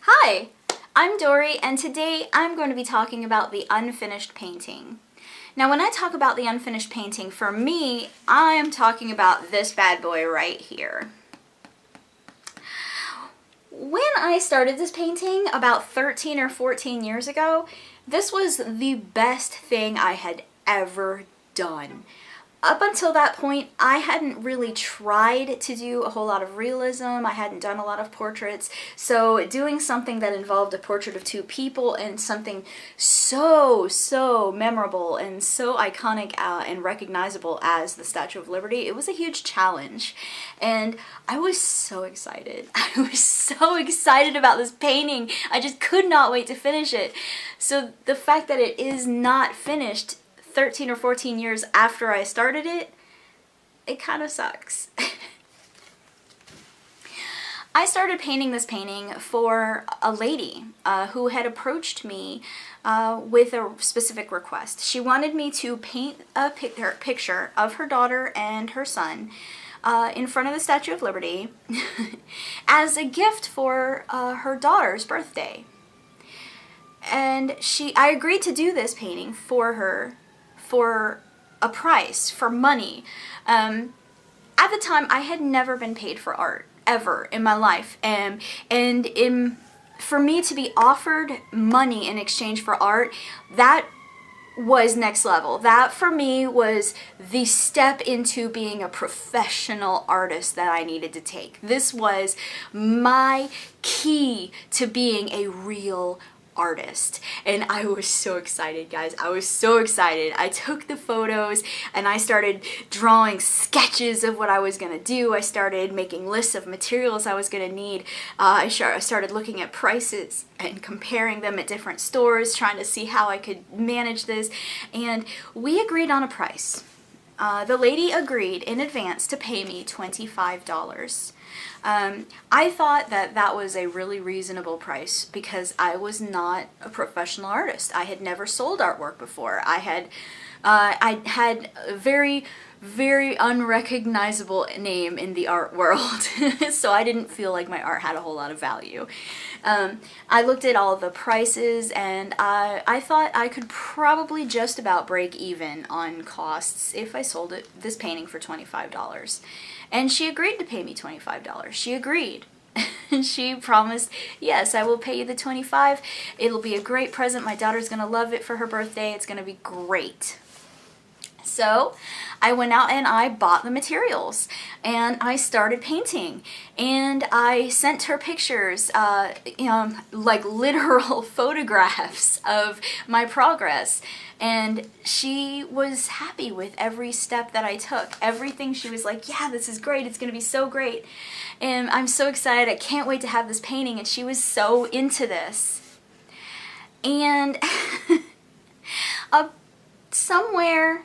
Hi, I'm Dory, and today I'm going to be talking about the unfinished painting. Now, when I talk about the unfinished painting, for me, I am talking about this bad boy right here. When I started this painting about 13 or 14 years ago, this was the best thing I had ever done. Up until that point, I hadn't really tried to do a whole lot of realism. I hadn't done a lot of portraits. So doing something that involved a portrait of two people and something so memorable and so iconic and recognizable as the Statue of Liberty, it was a huge challenge. And I was so excited. I was so excited about this painting. I just could not wait to finish it. So the fact that it is not finished 13 or 14 years after I started it, it kind of sucks. I started painting this painting for a lady who had approached me with a specific request. She wanted me to paint a picture of her daughter and her son in front of the Statue of Liberty as a gift for her daughter's birthday. And I agreed to do this painting for her for a price, for money. At the time, I had never been paid for art, ever, in my life. For me to be offered money in exchange for art, that was next level. That, for me, was the step into being a professional artist that I needed to take. This was my key to being a real artist, and I was so excited, guys. I was so excited. I took the photos and I started drawing sketches of what I was gonna do. I started making lists of materials I was gonna need. I started looking at prices and comparing them at different stores, trying to see how I could manage this, and we agreed on a price. The lady agreed in advance to pay me $25. I thought that that was a really reasonable price because I was not a professional artist. I had never sold artwork before. I had a very unrecognizable name in the art world, so I didn't feel like my art had a whole lot of value. I looked at all the prices, and I thought I could probably just about break even on costs if I sold this painting for $25. And she agreed to pay me $25. She agreed. And she promised, yes, I will pay you the $25. It'll be a great present. My daughter's gonna love it for her birthday. It's gonna be great. So I went out and I bought the materials and I started painting, and I sent her pictures, like literal photographs of my progress, and she was happy with every step that I took. Everything, she was like, yeah, this is great, it's gonna be so great, and I'm so excited, I can't wait to have this painting, and she was so into this. And somewhere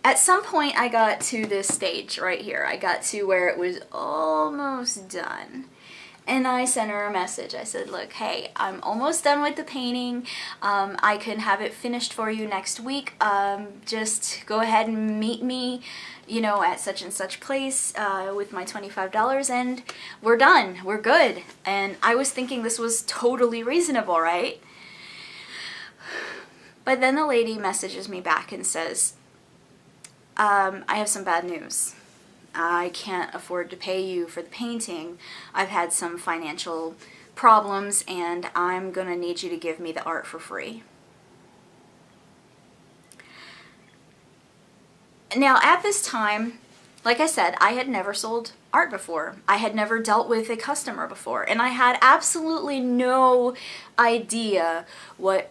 at some point I got to this stage right here. I got to where it was almost done. And I sent her a message. I said, look, hey, I'm almost done with the painting. I can have it finished for you next week. Just go ahead and meet me, at such and such place with my $25, and we're done. We're good. And I was thinking this was totally reasonable, right? But then the lady messages me back and says, I have some bad news. I can't afford to pay you for the painting. I've had some financial problems, and I'm gonna need you to give me the art for free. Now, at this time, like I said, I had never sold art before. I had never dealt with a customer before, and I had absolutely no idea what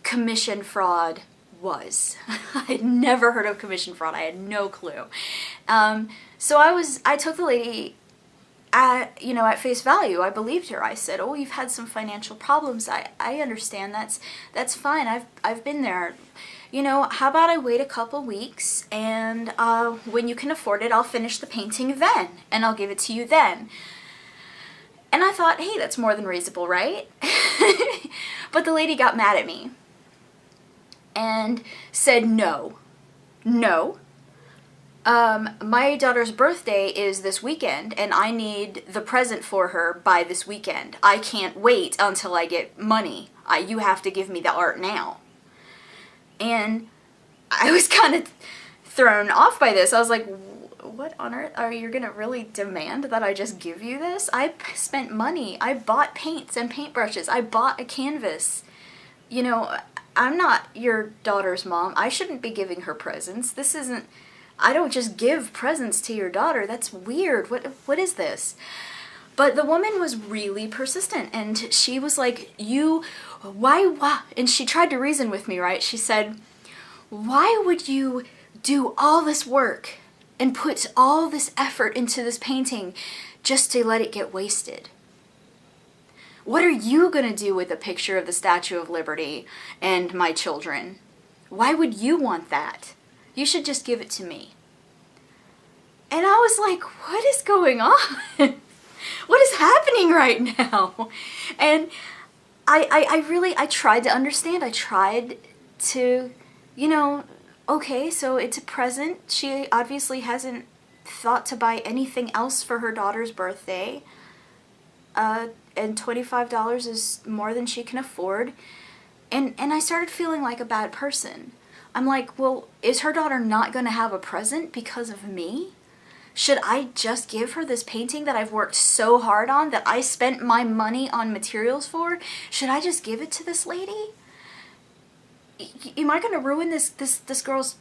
commission fraud was. I had never heard of commission fraud. I had no clue. So I took the lady at face value. I believed her. I said, oh, you've had some financial problems. I understand. That's fine. I've been there. How about I wait a couple weeks, and when you can afford it, I'll finish the painting then, and I'll give it to you then. And I thought, hey, that's more than reasonable, right? But the lady got mad at me and said, no, My daughter's birthday is this weekend, and I need the present for her by this weekend. I can't wait until I get money. You have to give me the art now. And I was kind of thrown off by this. I was like, what on earth? Are you gonna really demand that I just give you this? I spent money. I bought paints and paintbrushes. I bought a canvas. You know, I'm not your daughter's mom. I shouldn't be giving her presents. This isn't, I don't just give presents to your daughter. That's weird. What is this? But the woman was really persistent, and she was like, why? And she tried to reason with me, right? She said, why would you do all this work and put all this effort into this painting just to let it get wasted? What are you gonna do with a picture of the Statue of Liberty and my children? Why would you want that? You should just give it to me. And I was like, what is going on? What is happening right now? And I tried to understand. I tried to, you know, okay, so it's a present. She obviously hasn't thought to buy anything else for her daughter's birthday. And $25 is more than she can afford. And I started feeling like a bad person. I'm like, well, is her daughter not going to have a present because of me? Should I just give her this painting that I've worked so hard on, that I spent my money on materials for? Should I just give it to this lady? Am I going to ruin this girl's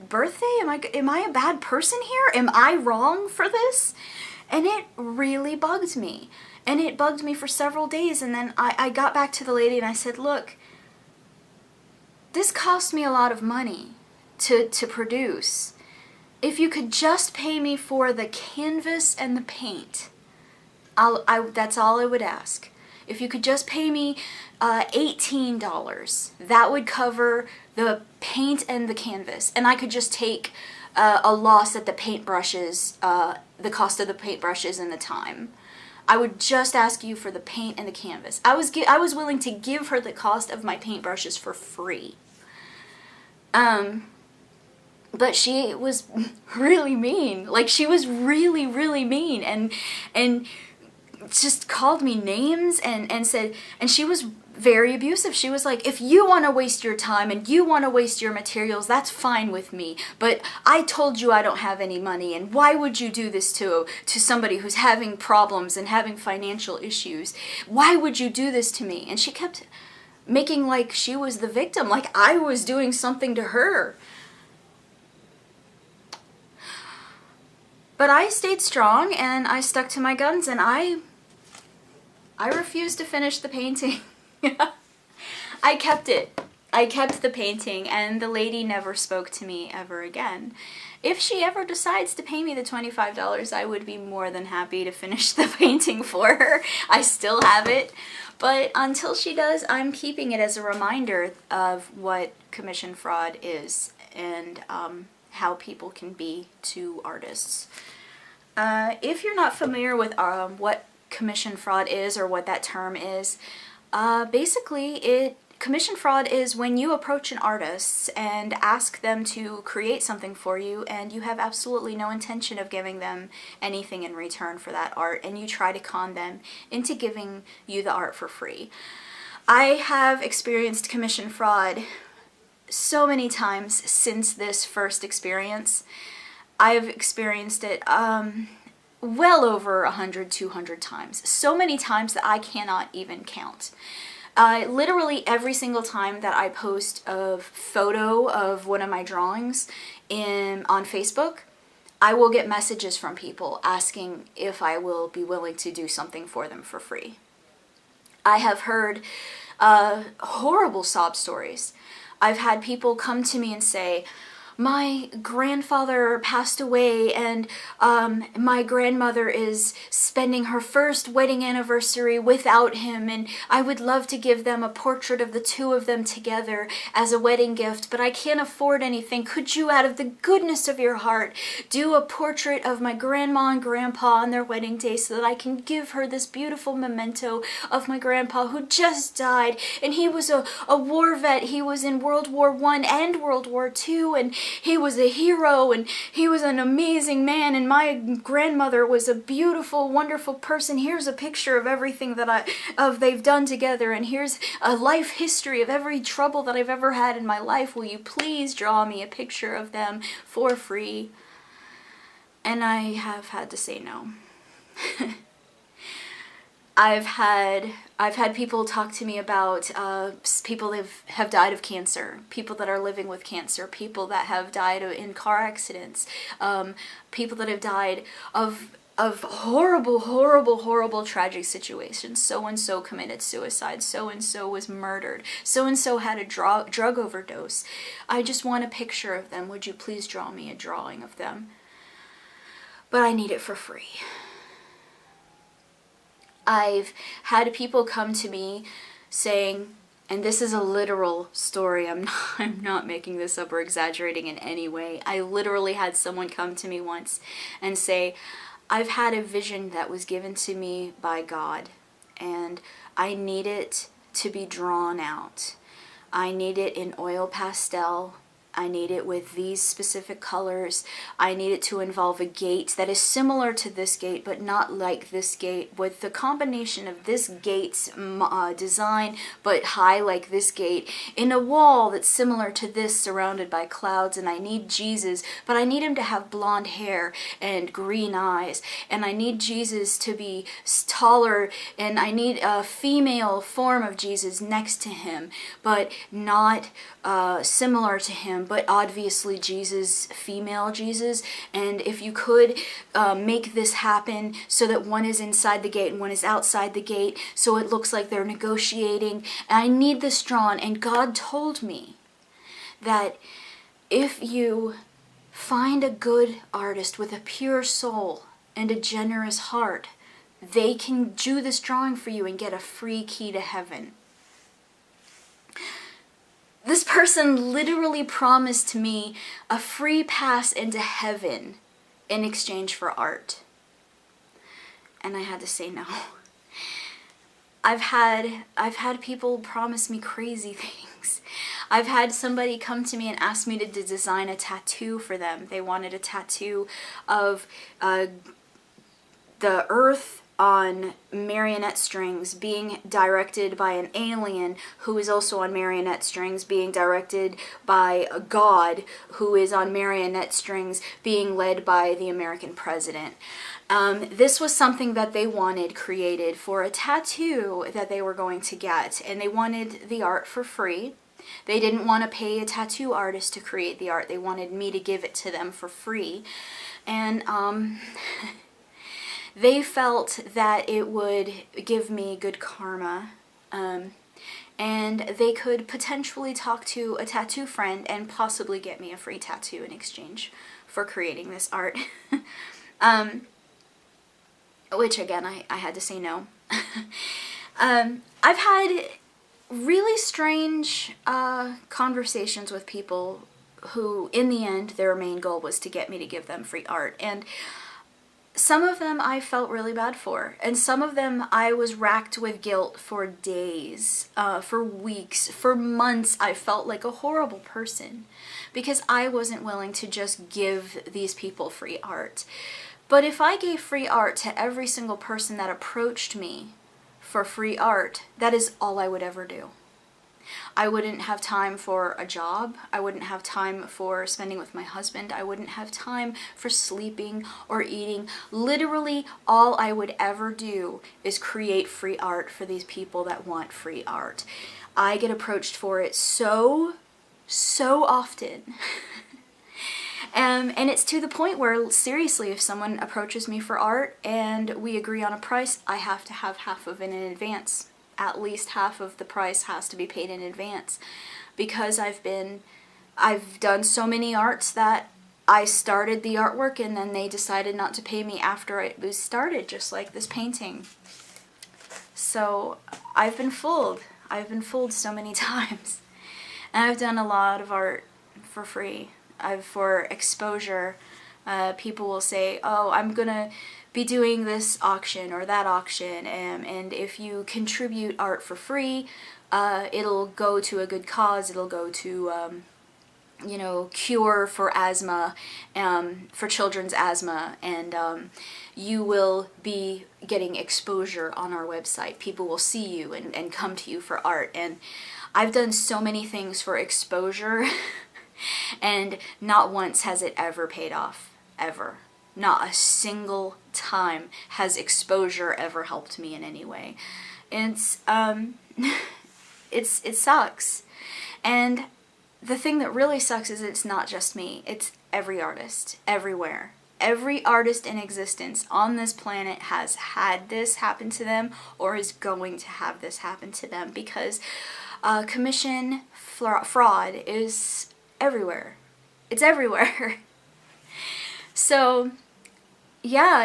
birthday? Am I a bad person here? Am I wrong for this? And it really bugged me. And it bugged me for several days. And then I got back to the lady and I said, look, this cost me a lot of money to produce. If you could just pay me for the canvas and the paint, that's all I would ask. If you could just pay me $18, that would cover the paint and the canvas. And I could just take a loss at the paintbrushes, the cost of the paintbrushes and the time. I would just ask you for the paint and the canvas. I was willing to give her the cost of my paintbrushes for free. But she was really mean. Like, she was really, really mean, and just called me names and said, and she was very abusive. She was like, if you want to waste your time and you want to waste your materials, that's fine with me. But I told you I don't have any money, and why would you do this to somebody who's having problems and having financial issues? Why would you do this to me? And she kept making like she was the victim, like I was doing something to her. But I stayed strong and I stuck to my guns, and I refused to finish the painting. I kept it. I kept the painting, and the lady never spoke to me ever again. If she ever decides to pay me the $25, I would be more than happy to finish the painting for her. I still have it. But until she does, I'm keeping it as a reminder of what commission fraud is, and how people can be to artists. If you're not familiar with what commission fraud is, or what that term is, basically commission fraud is when you approach an artist and ask them to create something for you, and you have absolutely no intention of giving them anything in return for that art, and you try to con them into giving you the art for free. I have experienced commission fraud so many times since this first experience. I've experienced it well over 100, 200 times. So many times that I cannot even count. Literally every single time that I post a photo of one of my drawings on Facebook, I will get messages from people asking if I will be willing to do something for them for free. I have heard horrible sob stories. I've had people come to me and say, my grandfather passed away, and my grandmother is spending her first wedding anniversary without him, and I would love to give them a portrait of the two of them together as a wedding gift, but I can't afford anything. Could you, out of the goodness of your heart, do a portrait of my grandma and grandpa on their wedding day so that I can give her this beautiful memento of my grandpa who just died, and he was a war vet. He was in World War I and World War II, he was a hero and he was an amazing man and my grandmother was a beautiful, wonderful person. Here's a picture of everything that they've done together, and here's a life history of every trouble that I've ever had in my life. Will you please draw me a picture of them for free? And I have had to say no. I've had people talk to me about people that have died of cancer, people that are living with cancer, people that have died in car accidents, people that have died of horrible, horrible, horrible, tragic situations. So-and-so committed suicide, so-and-so was murdered, so-and-so had a drug overdose. I just want a picture of them. Would you please draw me a drawing of them? But I need it for free. I've had people come to me saying, and this is a literal story, I'm not making this up or exaggerating in any way. I literally had someone come to me once and say, I've had a vision that was given to me by God, and I need it to be drawn out. I need it in oil pastel. I need it with these specific colors. I need it to involve a gate that is similar to this gate, but not like this gate, with the combination of this gate's design, but high like this gate, in a wall that's similar to this, surrounded by clouds. And I need Jesus, but I need him to have blonde hair and green eyes. And I need Jesus to be taller, and I need a female form of Jesus next to him, but not similar to him, but obviously Jesus, female Jesus. And if you could make this happen so that one is inside the gate and one is outside the gate, so it looks like they're negotiating. And I need this drawn. And God told me that if you find a good artist with a pure soul and a generous heart, they can do this drawing for you and get a free key to heaven. This person literally promised me a free pass into heaven in exchange for art. And I had to say no. I've had people promise me crazy things. I've had somebody come to me and ask me to design a tattoo for them. They wanted a tattoo of the earth on marionette strings being directed by an alien who is also on marionette strings, being directed by a god who is on marionette strings, being led by the American president. This was something that they wanted created for a tattoo that they were going to get, and they wanted the art for free. They didn't want to pay a tattoo artist to create the art. They wanted me to give it to them for free. And they felt that it would give me good karma, and they could potentially talk to a tattoo friend and possibly get me a free tattoo in exchange for creating this art. Which again, I had to say no. I've had really strange conversations with people who, in the end, their main goal was to get me to give them free art. And some of them I felt really bad for, and some of them I was racked with guilt for days, for weeks, for months. I felt like a horrible person because I wasn't willing to just give these people free art. But if I gave free art to every single person that approached me for free art, that is all I would ever do. I wouldn't have time for a job. I wouldn't have time for spending with my husband. I wouldn't have time for sleeping or eating. Literally, all I would ever do is create free art for these people that want free art. I get approached for it so often. And it's to the point where, seriously, if someone approaches me for art and we agree on a price, I have to have half of it in advance. At least half of the price has to be paid in advance, because I've done so many arts that I started the artwork and then they decided not to pay me after it was started, just like this painting. So I've been fooled. I've been fooled so many times. And I've done a lot of art for free. For exposure. People will say, oh, I'm gonna be doing this auction or that auction, and if you contribute art for free, it'll go to a good cause, it'll go to you know, cure for asthma, for children's asthma, and you will be getting exposure on our website. People will see you and come to you for art. And I've done so many things for exposure and not once has it ever paid off, ever. Not a single time has exposure ever helped me in any way. It's it sucks. And the thing that really sucks is it's not just me. It's every artist, everywhere. Every artist in existence on this planet has had this happen to them or is going to have this happen to them, because commission fraud is everywhere. It's everywhere. So yeah,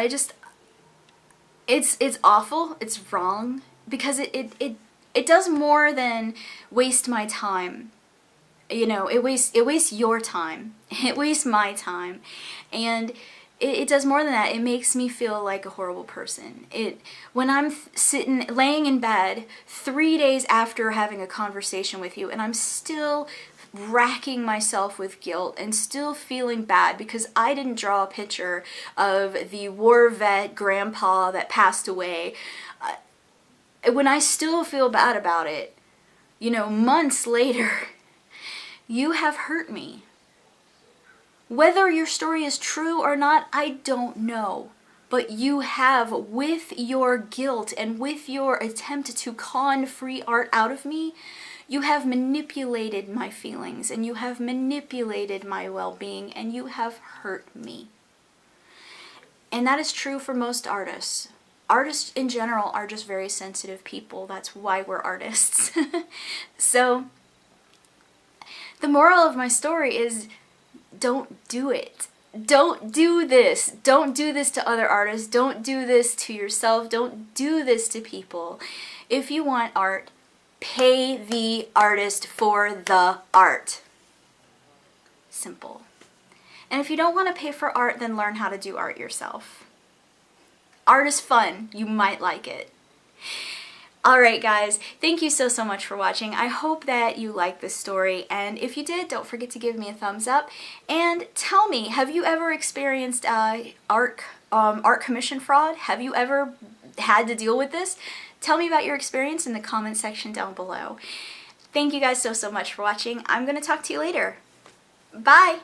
it's awful, it's wrong, because it does more than waste my time. You know, it wastes your time, it wastes my time, and it does more than that. It makes me feel like a horrible person. When I'm laying in bed 3 days after having a conversation with you and I'm still racking myself with guilt and still feeling bad because I didn't draw a picture of the war vet grandpa that passed away, when I still feel bad about it, you know, months later, you have hurt me. Whether your story is true or not, I don't know. But you have, with your guilt and with your attempt to con free art out of me, you have manipulated my feelings and you have manipulated my well-being and you have hurt me. And that is true for most artists. Artists in general are just very sensitive people. That's why we're artists. So the moral of my story is, don't do it. Don't do this. Don't do this to other artists. Don't do this to yourself. Don't do this to people. If you want art, pay the artist for the art. Simple. And if you don't want to pay for art, then learn how to do art yourself. Art is fun. You might like it. Alright guys, thank you so much for watching. I hope that you liked this story, and if you did, don't forget to give me a thumbs up, and tell me, have you ever experienced art commission fraud? Have you ever had to deal with this? Tell me about your experience in the comment section down below. Thank you guys so much for watching. I'm going to talk to you later. Bye!